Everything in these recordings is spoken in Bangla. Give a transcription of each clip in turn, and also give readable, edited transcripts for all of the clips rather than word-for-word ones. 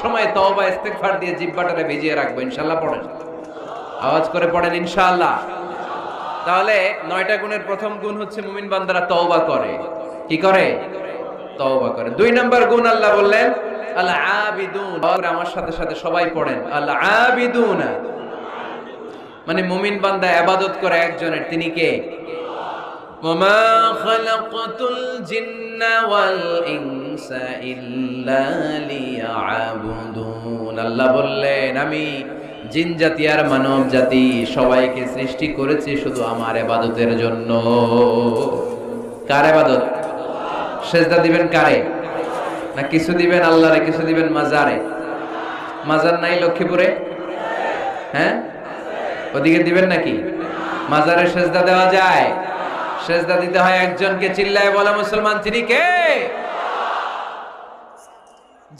সময় তওবা ইস্তেগফার দিয়ে জিহ্বাটারে ভিজিয়ে রাখবো ইনশাআল্লাহ। পড়েন, আওয়াজ করে পড়েন ইনশাআল্লাহ। তাহলে 9টা গুণের প্রথম গুণ হচ্ছে মুমিন বান্দারা তওবা করে। কি করে? তওবা করে। 2 নাম্বার গুণ আল্লাহ বললেন আল আবিদুন। আমার সাথে সাথে সবাই পড়েন আল আবিদুন, মানে মুমিন বান্দা ইবাদত করে একজনের, তিনি কে? ওয়ামা খালাকাতুল জিন্না ওয়াল ইনসা ইল্লা লিয়াবুদুন। আল্লাহ বললেন আমি জিন জাতি আর মানব জাতি সবাইকে সৃষ্টি করেছি শুধু আমার ইবাদতের জন্য। কার ইবাদত? সেজদা দিবেন কারে? না কিছু দিবেন আল্লাহরে, কিছু দিবেন মাজারে? মাজার নাই লক্ষ্মীপুরে? হ্যাঁ, ওদিকে দিবেন নাকি? মাজারে সেজদা দেওয়া যায়? সেজদা দিতে হয় একজনকে। চিল্লায় বলা মুসলমান, তিনি কে?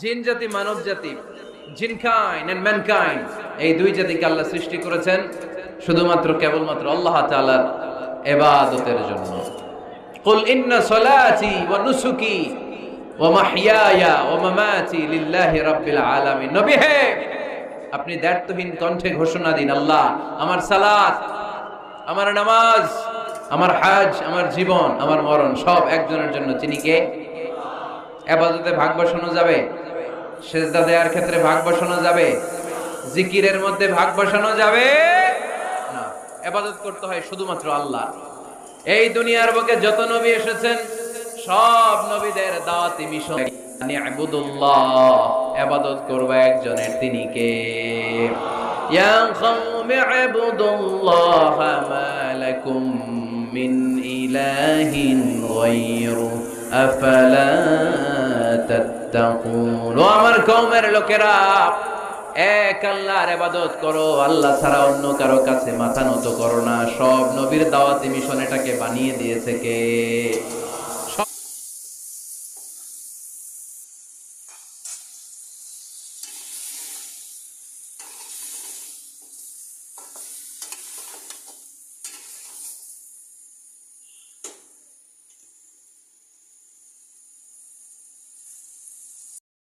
জিন জাতি মানব জাতি, জিনকাইন্ড এন্ড ম্যানকাইন্ড, এই দুই জাতিকে আল্লাহ সৃষ্টি করেছেন শুধুমাত্র কেবলমাত্র আল্লাহ তাআলার ইবাদতের জন্য। কুল ইন্না সলাতি ওয়া নুসুকি ওয়া মাহইয়ায়া ওয়া মামাতি লিল্লাহি রাব্বিল আলামিন। নবী হে, আপনি দ্ব্যর্থহীন কণ্ঠে ঘোষণা দিন, আল্লাহ আমার সালাত, আমার নামাজ, আমার হজ, আমার জীবন, আমার মরণ সব একজনের জন্য। তিনি কে? ইবাদতে ভাগ বসানো যাবে? সেজদা দেওয়ার ক্ষেত্রে ভাগ বসানো যাবে? জিকিরের মধ্যে ভাগ বসানো যাবে না। ইবাদত করতে হয় শুধুমাত্র আল্লাহ। এই দুনিয়ার বুকে যত নবী এসেছেন সব নবীদের দাওয়াতি মিশন নি'বুদুল্লাহ, ইবাদত করবে একজনের, তিনি কে? ইয়া কওমি ইবুদুল্লাহ মা লাকুম মিন ইলাহিন গায়রু আফালা তাত্তাকুন। ও আমার কওমের লোকেরা, এক আল্লাহর ইবাদত করো, আল্লাহ ছাড়া অন্য কারো কাছে মাথা নত করো না। সব নবীর দাওয়াতি মিশন এটাকে বানিয়ে দিয়েছে কে?